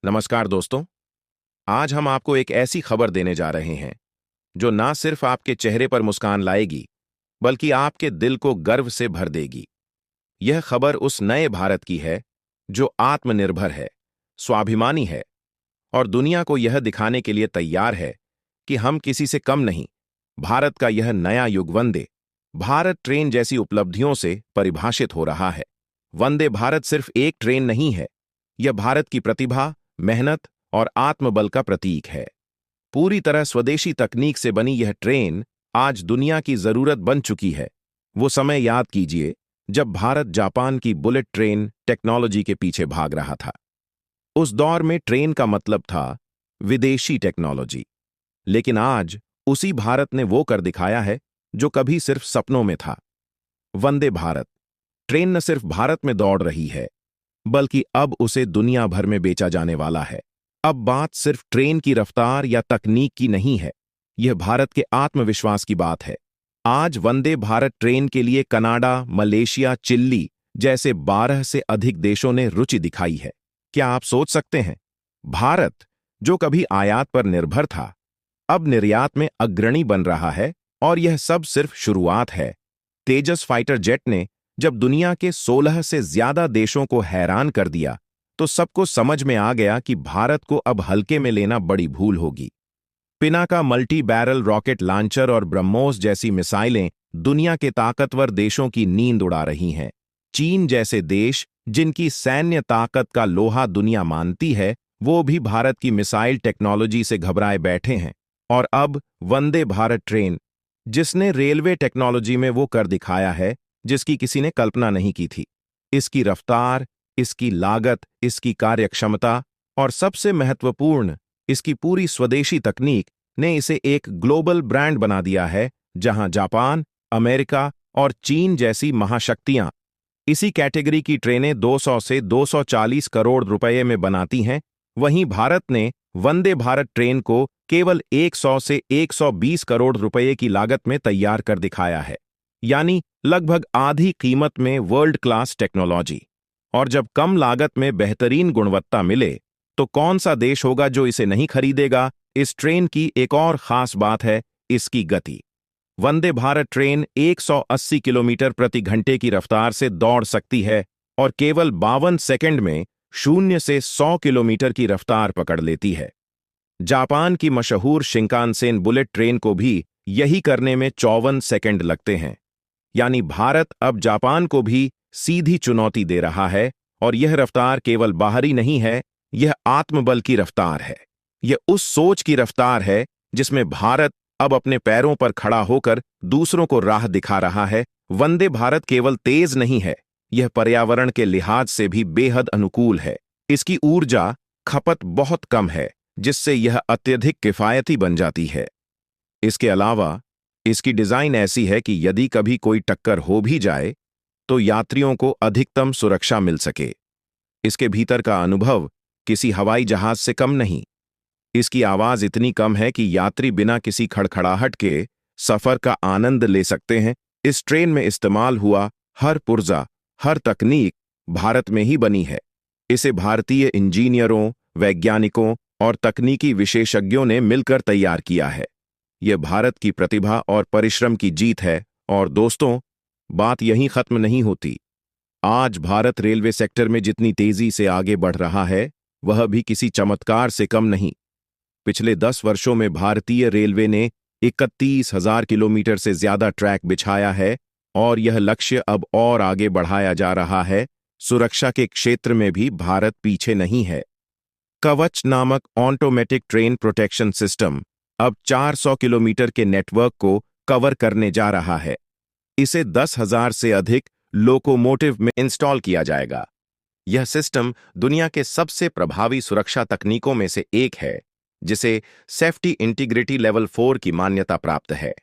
नमस्कार दोस्तों। आज हम आपको एक ऐसी खबर देने जा रहे हैं जो ना सिर्फ आपके चेहरे पर मुस्कान लाएगी बल्कि आपके दिल को गर्व से भर देगी। यह खबर उस नए भारत की है जो आत्मनिर्भर है, स्वाभिमानी है और दुनिया को यह दिखाने के लिए तैयार है कि हम किसी से कम नहीं। भारत का यह नया युग वंदे भारत ट्रेन जैसी उपलब्धियों से परिभाषित हो रहा है। वंदे भारत सिर्फ एक ट्रेन नहीं है, यह भारत की प्रतिभा, मेहनत और आत्मबल का प्रतीक है। पूरी तरह स्वदेशी तकनीक से बनी यह ट्रेन आज दुनिया की जरूरत बन चुकी है। वो समय याद कीजिए जब भारत जापान की बुलेट ट्रेन टेक्नोलॉजी के पीछे भाग रहा था। उस दौर में ट्रेन का मतलब था विदेशी टेक्नोलॉजी, लेकिन आज उसी भारत ने वो कर दिखाया है जो कभी सिर्फ सपनों में था। वंदे भारत ट्रेन न सिर्फ भारत में दौड़ रही है बल्कि अब उसे दुनिया भर में बेचा जाने वाला है। अब बात सिर्फ ट्रेन की रफ्तार या तकनीक की नहीं है, यह भारत के आत्मविश्वास की बात है। आज वंदे भारत ट्रेन के लिए कनाडा, मलेशिया, चिली जैसे 12 से अधिक देशों ने रुचि दिखाई है। क्या आप सोच सकते हैं, भारत जो कभी आयात पर निर्भर था अब निर्यात में अग्रणी बन रहा है, और यह सब सिर्फ शुरुआत है। तेजस फाइटर जेट ने जब दुनिया के 16 से ज्यादा देशों को हैरान कर दिया तो सबको समझ में आ गया कि भारत को अब हल्के में लेना बड़ी भूल होगी। Pinaka multi barrel rocket launcher और ब्रह्मोस जैसी मिसाइलें दुनिया के ताकतवर देशों की नींद उड़ा रही हैं। चीन जैसे देश जिनकी सैन्य ताकत का लोहा दुनिया मानती है, वो भी भारत की मिसाइल टेक्नोलॉजी से घबराए बैठे हैं। और अब वंदे भारत ट्रेन, जिसने रेलवे टेक्नोलॉजी में वो कर दिखाया है जिसकी किसी ने कल्पना नहीं की थी। इसकी रफ्तार, इसकी लागत, इसकी कार्यक्षमता और सबसे महत्वपूर्ण इसकी पूरी स्वदेशी तकनीक ने इसे एक ग्लोबल ब्रांड बना दिया है, जहां जापान, अमेरिका और चीन जैसी महाशक्तियां इसी कैटेगरी की ट्रेनें 200 से 240 करोड़ रुपए में बनाती हैं। वहीं भारत ने वंदे भारत ट्रेन को केवल 100 से 120 करोड़ रुपए की लागत में तैयार कर दिखाया है, यानी लगभग आधी कीमत में वर्ल्ड क्लास टेक्नोलॉजी। और जब कम लागत में बेहतरीन गुणवत्ता मिले तो कौन सा देश होगा जो इसे नहीं खरीदेगा। इस ट्रेन की एक और खास बात है इसकी गति। वंदे भारत ट्रेन 180 किलोमीटर प्रति घंटे की रफ्तार से दौड़ सकती है और केवल 52 सेकंड में 0 से 100 किलोमीटर की रफ्तार पकड़ लेती है। जापान की मशहूर शिंकानसेन बुलेट ट्रेन को भी यही करने में 54 सेकंड लगते हैं। यानी भारत अब जापान को भी सीधी चुनौती दे रहा है, और यह रफ्तार केवल बाहरी नहीं है, यह आत्मबल की रफ्तार है। यह उस सोच की रफ्तार है जिसमें भारत अब अपने पैरों पर खड़ा होकर दूसरों को राह दिखा रहा है। वंदे भारत केवल तेज नहीं है, यह पर्यावरण के लिहाज से भी बेहद अनुकूल है। इसकी ऊर्जा खपत बहुत कम है, जिससे यह अत्यधिक किफायती बन जाती है। इसके अलावा इसकी डिजाइन ऐसी है कि यदि कभी कोई टक्कर हो भी जाए तो यात्रियों को अधिकतम सुरक्षा मिल सके। इसके भीतर का अनुभव किसी हवाई जहाज से कम नहीं। इसकी आवाज इतनी कम है कि यात्री बिना किसी खड़खड़ाहट के सफर का आनंद ले सकते हैं। इस ट्रेन में इस्तेमाल हुआ हर पुर्जा, हर तकनीक भारत में ही बनी है। इसे भारतीय इंजीनियरों, वैज्ञानिकों और तकनीकी विशेषज्ञों ने मिलकर तैयार किया है। यह भारत की प्रतिभा और परिश्रम की जीत है। और दोस्तों, बात यहीं खत्म नहीं होती। आज भारत रेलवे सेक्टर में जितनी तेजी से आगे बढ़ रहा है, वह भी किसी चमत्कार से कम नहीं। पिछले 10 वर्षों में भारतीय रेलवे ने 31,000 किलोमीटर से ज्यादा ट्रैक बिछाया है, और यह लक्ष्य अब और आगे बढ़ाया जा रहा है। सुरक्षा के क्षेत्र में भी भारत पीछे नहीं है। कवच नामक ऑटोमेटिक ट्रेन प्रोटेक्शन सिस्टम अब 400 किलोमीटर के नेटवर्क को कवर करने जा रहा है। इसे 10,000 से अधिक लोकोमोटिव में इंस्टॉल किया जाएगा। यह सिस्टम दुनिया के सबसे प्रभावी सुरक्षा तकनीकों में से एक है, जिसे सेफ्टी इंटीग्रिटी लेवल 4 की मान्यता प्राप्त है।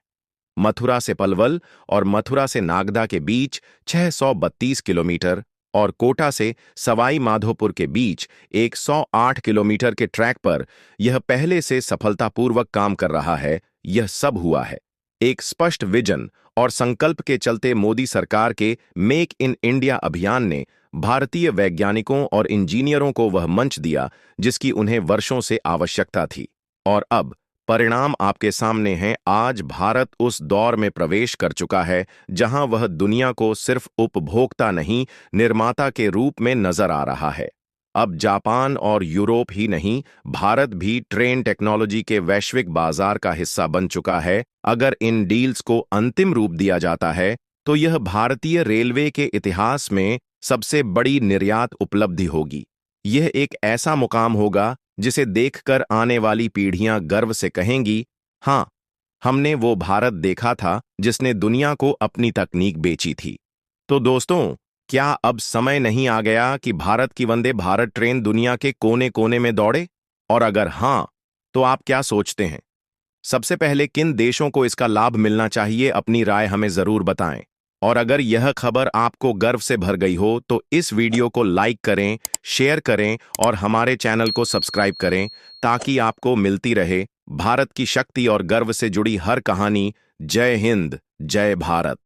मथुरा से पलवल और मथुरा से नागदा के बीच 632 किलोमीटर और कोटा से सवाई माधोपुर के बीच 108 किलोमीटर के ट्रैक पर यह पहले से सफलतापूर्वक काम कर रहा है। यह सब हुआ है एक स्पष्ट विजन और संकल्प के चलते। मोदी सरकार के मेक इन इंडिया अभियान ने भारतीय वैज्ञानिकों और इंजीनियरों को वह मंच दिया जिसकी उन्हें वर्षों से आवश्यकता थी। और अब परिणाम आपके सामने हैं। आज भारत उस दौर में प्रवेश कर चुका है जहां वह दुनिया को सिर्फ उपभोक्ता नहीं, निर्माता के रूप में नजर आ रहा है। अब जापान और यूरोप ही नहीं, भारत भी ट्रेन टेक्नोलॉजी के वैश्विक बाजार का हिस्सा बन चुका है। अगर इन डील्स को अंतिम रूप दिया जाता है तो यह भारतीय रेलवे के इतिहास में सबसे बड़ी निर्यात उपलब्धि होगी। यह एक ऐसा मुकाम होगा जिसे देखकर आने वाली पीढ़ियां गर्व से कहेंगी, हाँ, हमने वो भारत देखा था जिसने दुनिया को अपनी तकनीक बेची थी। तो दोस्तों, क्या अब समय नहीं आ गया कि भारत की वंदे भारत ट्रेन दुनिया के कोने कोने में दौड़े? और अगर हाँ, तो आप क्या सोचते हैं? सबसे पहले किन देशों को इसका लाभ मिलना चाहिए, अपनी राय हमें जरूर बताएं। और अगर यह खबर आपको गर्व से भर गई हो तो इस वीडियो को लाइक करें, शेयर करें और हमारे चैनल को सब्सक्राइब करें ताकि आपको मिलती रहे भारत की शक्ति और गर्व से जुड़ी हर कहानी। जय हिंद, जय भारत।